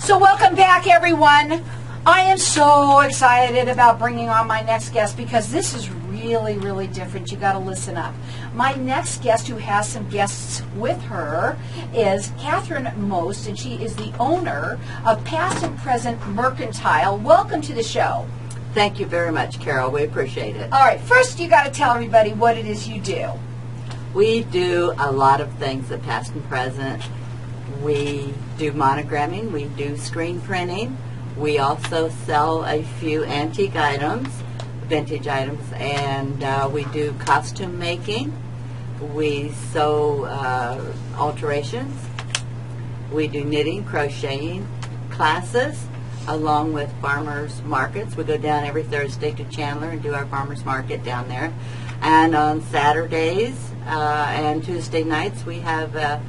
So welcome back, everyone. I am so excited about bringing on my next guest because this is really, really different. You got to listen up. My next guest, who has some guests with her, is Catherine Most, and she is the owner of Past and Present Mercantile. Welcome to the show. Thank you very much, Carol. We appreciate it. All right, first you got to tell everybody what it is you do. We do a lot of things at Past and Present. We do monogramming, we do screen printing, we also sell a few antique items, vintage items, and we do costume making, we sew alterations, we do knitting, crocheting classes, along with farmers markets. We go down every Thursday to Chandler and do our farmers market down there. And on Saturdays and Tuesday nights we have a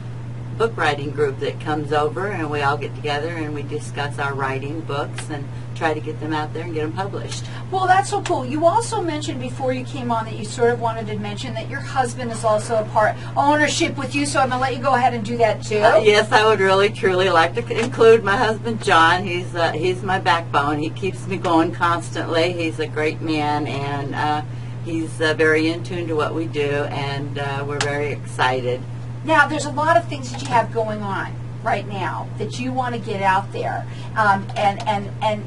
book writing group that comes over, and we all get together and we discuss our writing books and try to get them out there and get them published. Well, that's so cool. You also mentioned before you came on that you sort of wanted to mention that your husband is also a part ownership with you, so I'm going to let you go ahead and do that too. Yes, I would really, truly like to include my husband, John. He's my backbone. He keeps me going constantly. He's a great man, and he's very in tune to what we do, and we're very excited. Now, there's a lot of things that you have going on right now that you want to get out there. And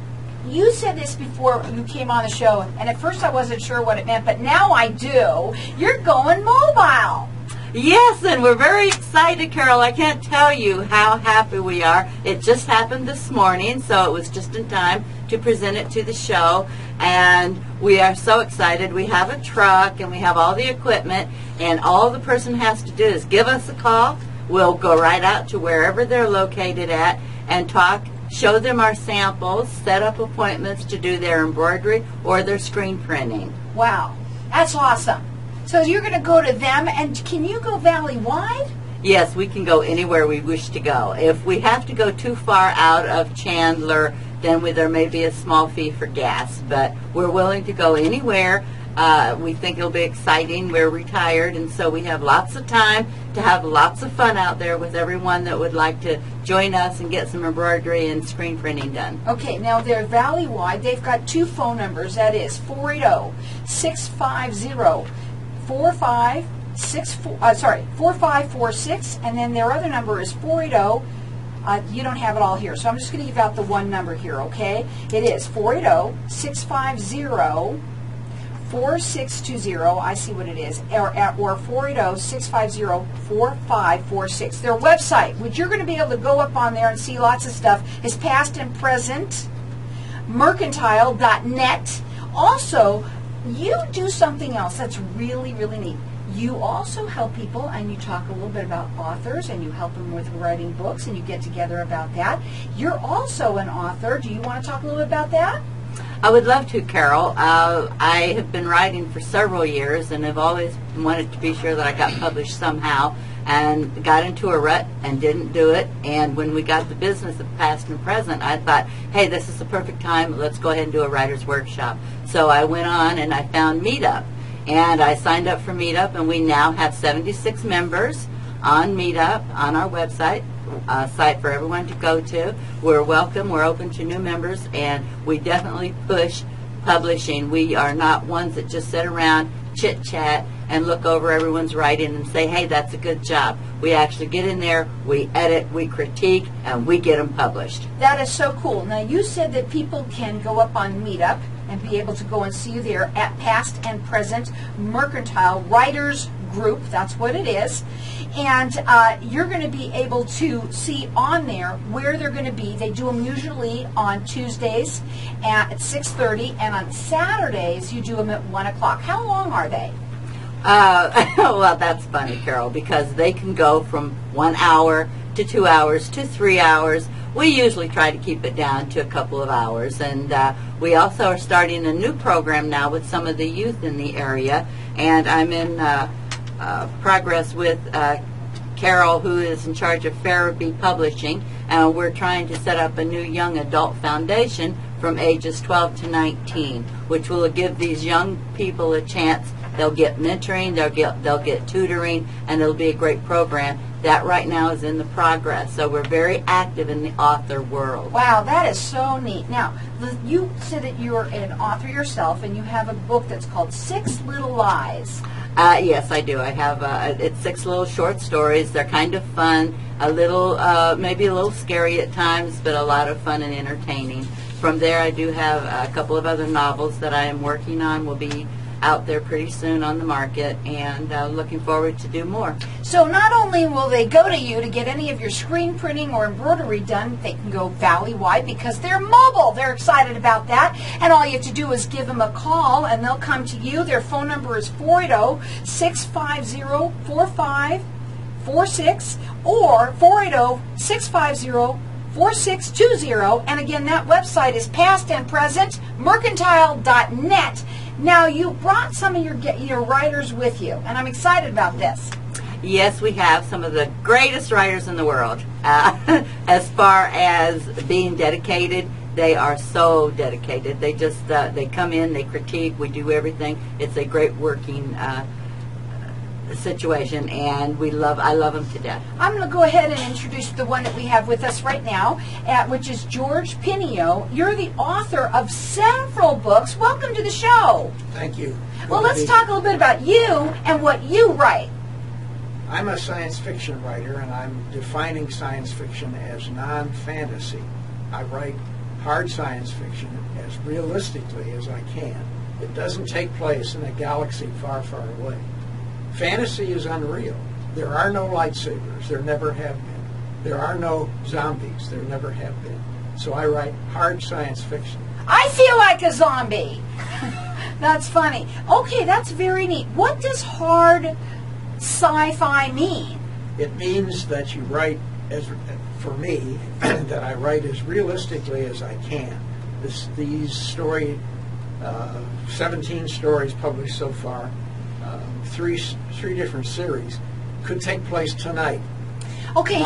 you said this before you came on the show, and at first I wasn't sure what it meant, but now I do. You're going mobile. Yes, and we're very excited, Carol. I can't tell you how happy we are. It just happened this morning, so it was just in time to present it to the show, and we are so excited. We have a truck, and we have all the equipment, and all the person has to do is give us a call. We'll go right out to wherever they're located at and talk, show them our samples, set up appointments to do their embroidery or their screen printing. Wow, that's awesome. So you're going to go to them, and can you go valley-wide? Yes, we can go anywhere we wish to go. If we have to go too far out of Chandler, then there may be a small fee for gas, but we're willing to go anywhere. We think it'll be exciting. We're retired, and so we have lots of time to have lots of fun out there with everyone that would like to join us and get some embroidery and screen printing done. Okay, now they're valley-wide. They've got two phone numbers. That is 480-650-4546, and then their other number is 480. You don't have it all here, so I'm just going to give out the one number here, okay? It is 480-650-4620. I see what it is. Or 480-650-4546. Their website, which you're going to be able to go up on there and see lots of stuff, is Past and Present Mercantile.net. Also, you do something else that's really, really neat. You also help people, and you talk a little bit about authors, and you help them with writing books, and you get together about that. You're also an author. Do you want to talk a little bit about that? I would love to, Carol. I have been writing for several years and have always wanted to be sure that I got published somehow, and got into a rut and didn't do it. And when we got the business of Past and Present, I thought, hey, this is the perfect time. Let's go ahead and do a writer's workshop. So I went on and I found Meetup. And I signed up for Meetup, and we now have 76 members on Meetup, on our website, site for everyone to go to. We're welcome. We're open to new members, and we definitely push publishing. We are not ones that just sit around, chit-chat, and look over everyone's writing and say, hey, that's a good job. We actually get in there, we edit, we critique, and we get them published. That is so cool. Now, you said that people can go up on Meetup and be able to go and see you there at Past and Present Mercantile Writers Group. That's what it is. And you're going to be able to see on there where they're going to be. They do them usually on Tuesdays at 6:30, and on Saturdays you do them at 1 o'clock. How long are they? Well, that's funny, Carol, because they can go from 1 hour to 2 hours to 3 hours. We usually try to keep it down to a couple of hours, and we also are starting a new program now with some of the youth in the area, and I'm in progress with Carol, who is in charge of Farabee Publishing, and we're trying to set up a new young adult foundation from ages 12 to 19, which will give these young people a chance They'll get mentoring, they'll get tutoring, and it'll be a great program. That right now is in the progress. So we're very active in the author world. Wow, that is so neat. Now, you said that you're an author yourself, and you have a book that's called 6 Little Lies. Yes, I do. I have it's 6 little short stories. They're kind of fun, a little maybe a little scary at times, but a lot of fun and entertaining. From there, I do have a couple of other novels that I am working on. Will be out there pretty soon on the market, and looking forward to do more. So not only will they go to you to get any of your screen printing or embroidery done, they can go valley-wide because they're mobile. They're excited about that. And all you have to do is give them a call, and they'll come to you. Their phone number is 480-650-4546 or 480-650-4620. And again, that website is past and present, mercantile.net. Now, you brought some of your writers with you, and I'm excited about this. Yes, we have some of the greatest writers in the world. As far as being dedicated, they are so dedicated. They just they come in, they critique, we do everything. It's a great working situation, and I love them to death. I'm going to go ahead and introduce the one that we have with us right now, which is George Pinio. You're the author of several books. Welcome to the show. Thank you. Well, let's talk a little bit about you and what you write. I'm a science fiction writer, and I'm defining science fiction as non-fantasy. I write hard science fiction as realistically as I can. It doesn't take place in a galaxy far, far away. Fantasy is unreal. There are no lightsabers. There never have been. There are no zombies. There never have been. So I write hard science fiction. I feel like a zombie. That's funny. Okay, that's very neat. What does hard sci-fi mean? It means that you write, for me, that I write as realistically as I can. These 17 stories published so far, three different series, could take place tonight. Okay,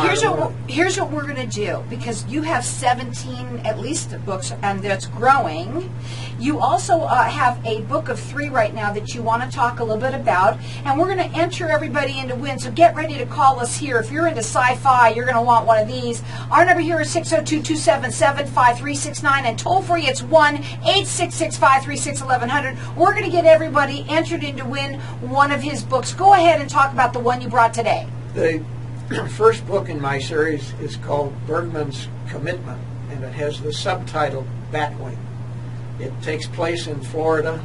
here's what we're going to do, because you have 17 at least books, and that's growing. You also have a book of 3 right now that you want to talk a little bit about, and we're going to enter everybody into win. So get ready to call us here. If you're into sci-fi, you're going to want one of these. Our number here is 602-277-5369, and toll free it's 1-866-536-1100. We're going to get everybody entered into win one of his books. Go ahead and talk about the one you brought today. The first book in my series is called Bergman's Commitment, and it has the subtitle Batwing. It takes place in Florida.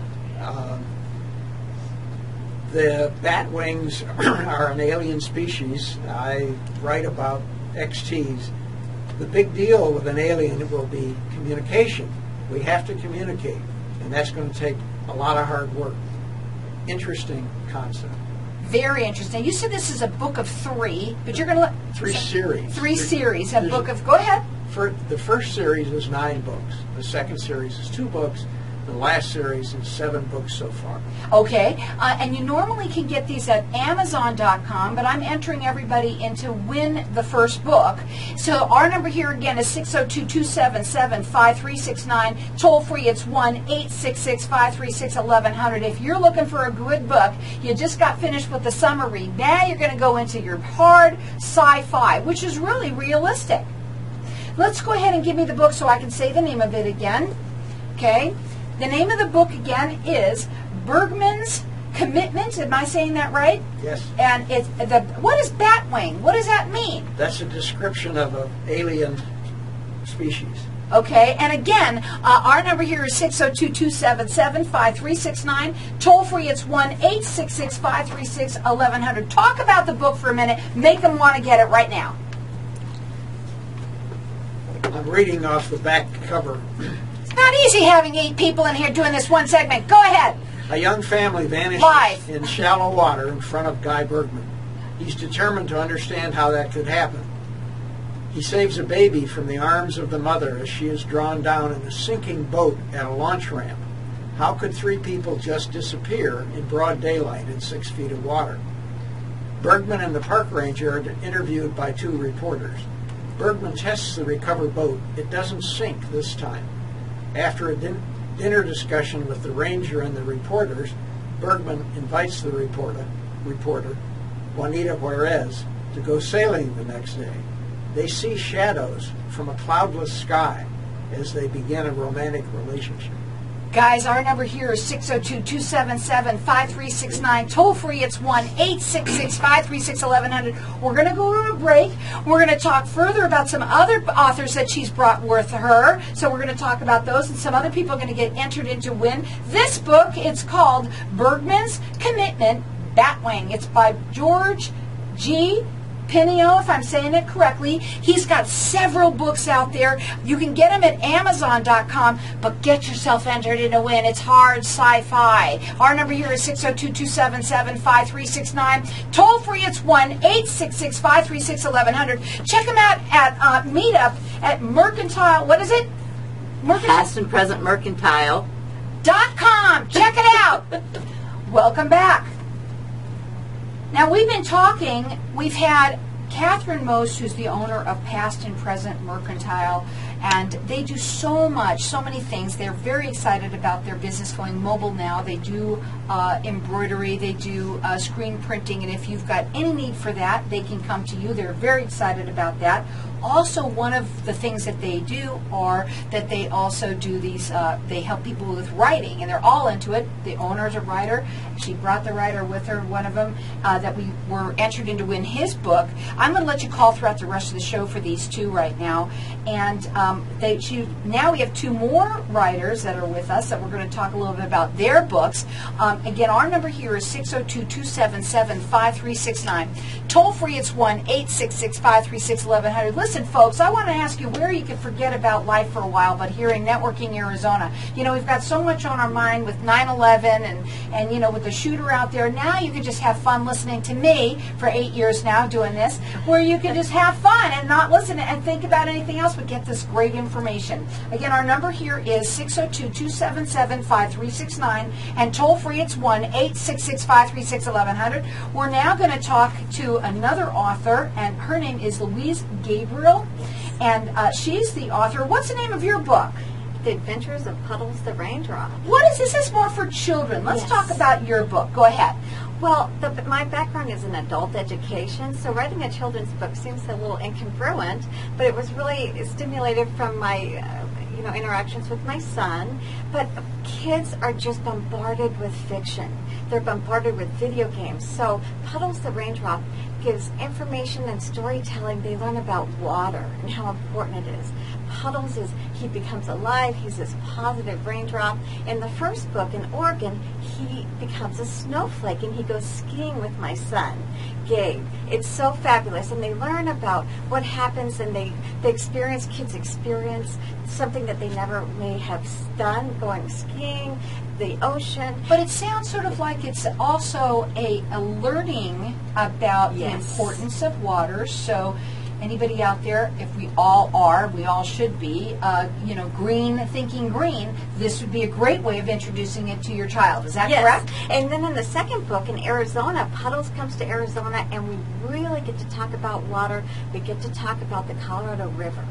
The Batwings are an alien species. I write about XTs. The big deal with an alien will be communication. We have to communicate, and that's going to take a lot of hard work. Interesting concept. Very interesting. You said this is a book of 3, but you're going to let... 3 series. 3 series. A book of... Go ahead. The first series is 9 books. The second series is 2 books. The last series is 7 books so far. Okay. And you normally can get these at Amazon.com, but I'm entering everybody into win the first book. So our number here again is 602-277-5369. Toll free, it's 1-866-536-1100. If you're looking for a good book, you just got finished with the summer read. Now you're going to go into your hard sci-fi, which is really realistic. Let's go ahead and give me the book so I can say the name of it again. Okay. The name of the book again is Bergman's Commitment. Am I saying that right? Yes. And what is Batwing? What does that mean? That's a description of an alien species. Okay, and again, our number here is 602-277-5369. Toll free, it's 1-866-536-1100. Talk about the book for a minute. Make them want to get it right now. I'm reading off the back cover. Not easy having 8 people in here doing this one segment. Go ahead. A young family vanishes Live. in shallow water in front of Guy Bergman. He's determined to understand how that could happen. He saves a baby from the arms of the mother as she is drawn down in a sinking boat at a launch ramp. How could 3 people just disappear in broad daylight in 6 feet of water? Bergman and the park ranger are interviewed by 2 reporters. Bergman tests the recovered boat. It doesn't sink this time. After a dinner discussion with the ranger and the reporters, Bergman invites the reporter, Juanita Juarez, to go sailing the next day. They see shadows from a cloudless sky as they begin a romantic relationship. Guys, our number here is 602-277-5369. Toll free, it's 1-866-536-1100. We're going to go to a break. We're going to talk further about some other authors that she's brought with her. So we're going to talk about those, and some other people are going to get entered in to win this book. It's called Bergman's Commitment, Batwing. It's by George G. Pinio, if I'm saying it correctly. He's got several books out there. You can get them at Amazon.com, but get yourself entered in a win. It's hard sci-fi. Our number here is 602-277-5369. Toll free, it's 1-866-536-1100. Check them out at Meetup at Mercantile. What is it? Past and Present Mercantile.com. Check it out. Welcome back. Now, we've been talking, we've had Catherine Most, who's the owner of Past and Present Mercantile, and they do so much, so many things. They're very excited about their business going mobile now. They do embroidery, they do screen printing, and if you've got any need for that, they can come to you. They're very excited about that. Also, one of the things that they do are that they also do these, they help people with writing, and they're all into it. The owner's a writer. She brought the writer with her, one of them, that we were entered in to win his book. I'm going to let you call throughout the rest of the show for these two right now. And now we have two more writers that are with us that we're going to talk a little bit about their books. Again, our number here is 602-277-5369. Toll free, it's 1-866-536-1100. Listen, folks, I want to ask you where you can forget about life for a while, but here in Networking Arizona. You know, we've got so much on our mind with 9/11 and you know, with the shooter out there. Now you can just have fun listening to me for 8 years now doing this, where you can just have fun and not listen and think about anything else but get this great information. Again, our number here is 602-277-5369, and toll free, it's 1-866-536-1100. We're now going to talk to another author, and her name is Louise Gabriel, and she's the author. What's the name of your book? The Adventures of Puddles the Raindrop. What is this? This is more for children. Let's Yes. talk about your book. Go ahead. Well, my background is in adult education, so writing a children's book seems a little incongruent, but it was really stimulated from my interactions with my son. But kids are just bombarded with fiction. They're bombarded with video games. So Puddles the Raindrop gives information and storytelling. They learn about water and how important it is. Puddles he becomes alive. He's this positive raindrop. In the first book, in Oregon, he becomes a snowflake and he goes skiing with my son, Gabe. It's so fabulous. And they learn about what happens, and kids experience something that they never may have done, going skiing, the ocean. But it sounds sort of like it's also a learning about the Yes. importance of water. So anybody out there, if we all should be, thinking green, this would be a great way of introducing it to your child. Is that Yes. correct? And then in the second book, in Arizona, Puddles comes to Arizona, and we really get to talk about water. We get to talk about the Colorado River,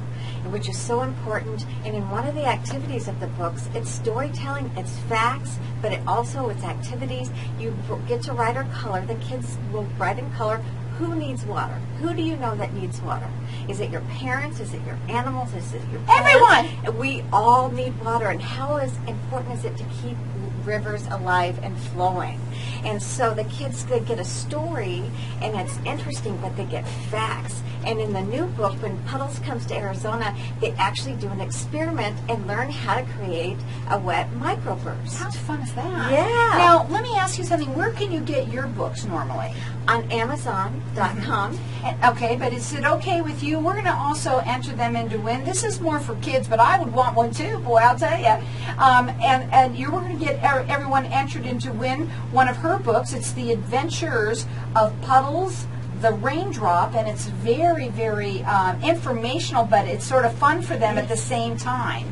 which is so important. And in one of the activities of the books, it's storytelling, it's facts, but it's activities. You get to write or color. The kids will write and color. Who needs water? Who do you know that needs water? Is it your parents? Is it your animals? Is it your plants? Everyone! We all need water. And how important is it to keep rivers alive and flowing? And so the kids, they get a story, and it's interesting, but they get facts. And in the new book, when Puddles comes to Arizona, they actually do an experiment and learn how to create a wet microburst. How fun is that? Yeah. Now, let me ask you something. Where can you get your books normally? On Amazon.com. Okay, but is it okay with you? We're going to also enter them into win. This is more for kids, but I would want one too, boy, I'll tell you. And you're going to get everyone entered into win one of her books. It's The Adventures of Puddles the Raindrop, and it's very, very informational, but it's sort of fun for them at the same time.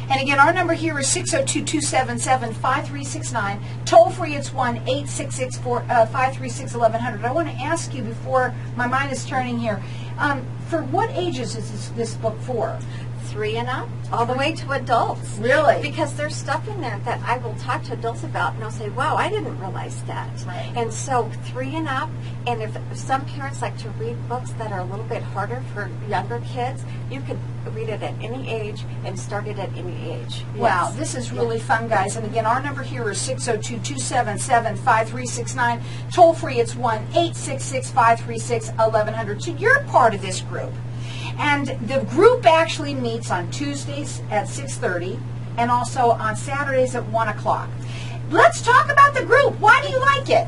And again, our number here is 602-277-5369. Toll free, it's 1-866-536-1100. I want to ask you before my mind is turning here, for what ages is this book for? 3 and up, all the way to adults. Really? Because there's stuff in there that I will talk to adults about, and they'll say, wow, I didn't realize that. Right. And so 3 and up, and if some parents like to read books that are a little bit harder for younger kids, you could read it at any age and start it at any age. Wow, Yes. this is really fun, guys. And again, our number here is 602-277-5369. Toll free, it's 1-866-536-1100. So you're part of this group. And the group actually meets on Tuesdays at 6:30 and also on Saturdays at 1 o'clock. Let's talk about the group. Why do you like it?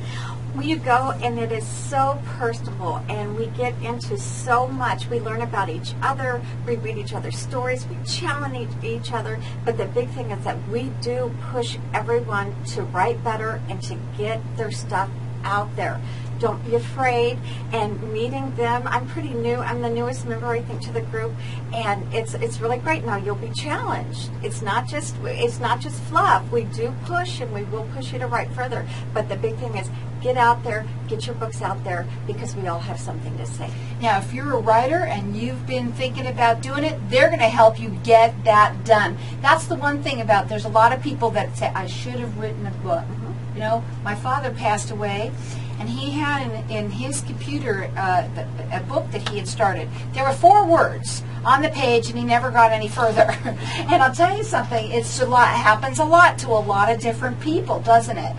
You go, and it is so personable, and we get into so much. We learn about each other, we read each other's stories, we challenge each other, but the big thing is that we do push everyone to write better and to get their stuff out there. Don't be afraid, and meeting them. I'm pretty new. I'm the newest member, I think, to the group, and it's really great. Now you'll be challenged. It's not just fluff. We do push, and we will push you to write further. But the big thing is get out there, get your books out there, because we all have something to say. Now, if you're a writer and you've been thinking about doing it, they're going to help you get that done. That's the one thing about, there's a lot of people that say, I should have written a book. You know, my father passed away, and he had in his computer a book that he had started. There were 4 words on the page, and he never got any further. And I'll tell you something, it happens a lot to a lot of different people, doesn't it?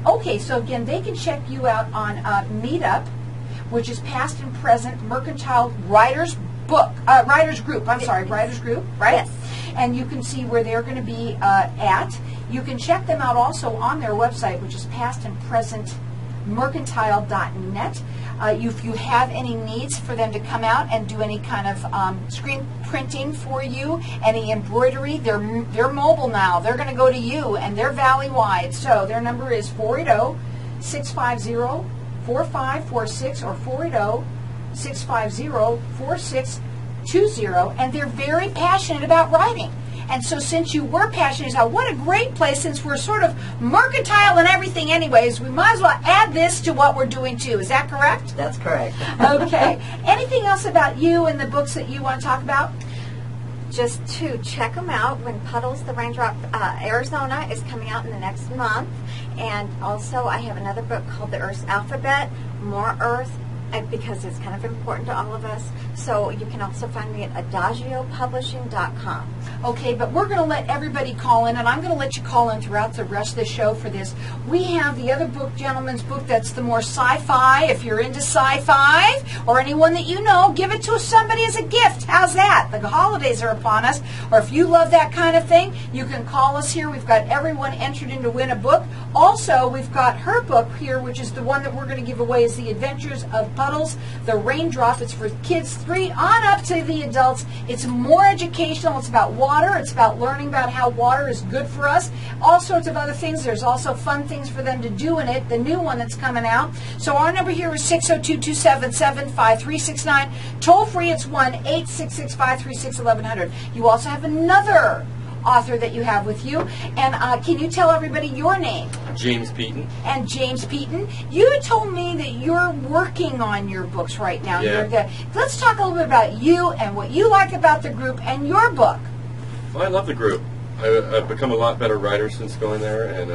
Okay, so again, they can check you out on Meetup, which is Past and Present Mercantile Writers Group, right? Yes. And you can see where they're going to be at. You can check them out also on their website, which is pastandpresentmercantile.net. If you have any needs for them to come out and do any kind of screen printing for you, any embroidery, they're mobile now. They're going to go to you, and they're valley-wide. So their number is 480-650-4546 or 480-650-4620, and they're very passionate about writing. And so since you were passionate about what a great place, since we're sort of mercantile and everything anyways, we might as well add this to what we're doing too. Is that correct? That's correct. Okay. Anything else about you and the books that you want to talk about? Just to check them out. When Puddles, the Raindrop, Arizona is coming out in the next month. And also I have another book called The Earth's Alphabet, More Earth, because it's kind of important to all of us. So you can also find me at adagiopublishing.com. Okay, but we're going to let everybody call in, and I'm going to let you call in throughout the rest of the show for this. We have the other book, gentleman's book, that's the more sci-fi. If you're into sci-fi, or anyone that you know, give it to somebody as a gift. How's that? The holidays are upon us. Or if you love that kind of thing, you can call us here. We've got everyone entered in to win a book. Also, we've got her book here, which is the one that we're going to give away, is The Adventures of Puddles, the Raindrop. It's for kids 3 on up to the adults. It's more educational. It's about water. It's about learning about how water is good for us. All sorts of other things. There's also fun things for them to do in it, the new one that's coming out. So our number here is 602-277-5369. Toll free, it's 1-866-536-1100. You also have another author that you have with you. And can you tell everybody your name? James Peaton. And James Peaton, you told me that you're working on your books right now. Yeah. Let's talk a little bit about you and what you like about the group and your book. Well, I love the group. I've become a lot better writer since going there, and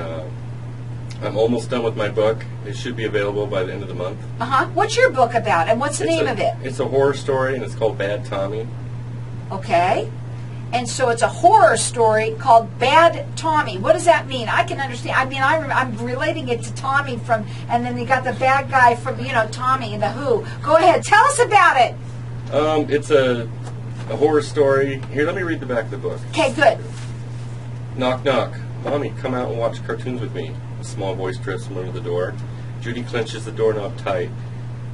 I'm almost done with my book. It should be available by the end of the month. What's your book about, and what's the name of it? It's a horror story, and it's called Bad Tommy. Okay. And so it's a horror story called Bad Tommy. What does that mean? I can understand. I mean, I'm relating it to Tommy from, and then you got the bad guy from, Tommy and the Who. Go ahead. Tell us about it. It's a horror story. Here, let me read the back of the book. Okay, good. Knock, knock. Mommy, come out and watch cartoons with me. A small voice drifts from under the door. Judy clenches the doorknob tight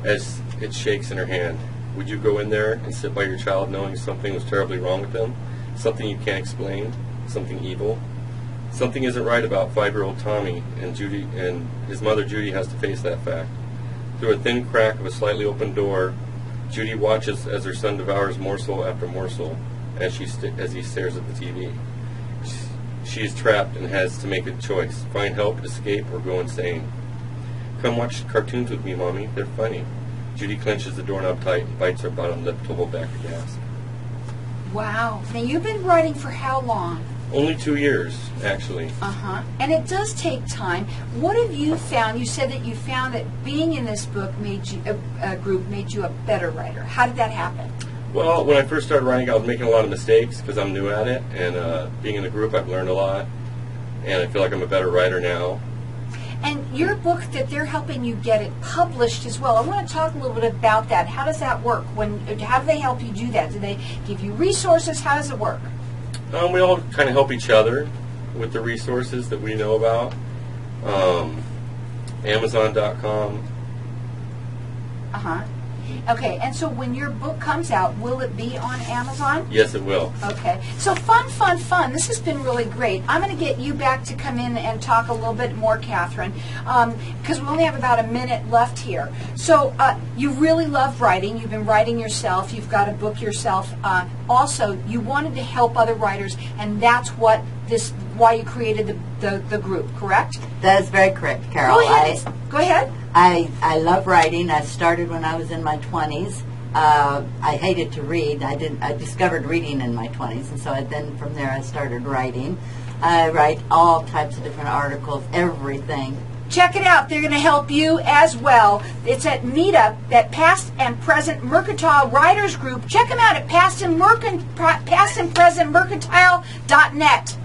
as it shakes in her hand. Would you go in there and sit by your child knowing something was terribly wrong with them? Something you can't explain? Something evil? Something isn't right about 5-year-old Tommy, and Judy and his mother Judy has to face that fact. Through a thin crack of a slightly open door, Judy watches as her son devours morsel after morsel as he stares at the TV. She is trapped and has to make a choice: find help, escape, or go insane. Come watch cartoons with me, Mommy. They're funny. Judy clenches the doorknob tight and bites her bottom lip to hold back a gasp. Wow. Now, you've been writing for how long? Only 2 years, actually. Uh-huh. And it does take time. What have you found? You said that you found that being in this book made you, group made you a better writer. How did that happen? Well, when I first started writing, I was making a lot of mistakes because I'm new at it. And being in the group, I've learned a lot. And I feel like I'm a better writer now. And your book, that they're helping you get it published as well. I want to talk a little bit about that. How does that work? How do they help you do that? Do they give you resources? How does it work? We all kind of help each other with the resources that we know about. Amazon.com. Uh-huh. Okay, and so when your book comes out, will it be on Amazon? Yes, it will. Okay. So fun. This has been really great. I'm going to get you back to come in and talk a little bit more, Catherine, because we only have about a minute left here. So you really love writing. You've been writing yourself. You've got a book yourself. Also, you wanted to help other writers, and that's why you created the group, correct? That is very correct, Carol. Go ahead. I love writing. I started when I was in my 20s. I hated to read. I discovered reading in my 20s, and so then from there I started writing. I write all types of different articles, everything. Check it out. They're going to help you as well. It's at Meetup, that Past and Present Mercantile Writers Group. Check them out at pastandpresentmercantile.net.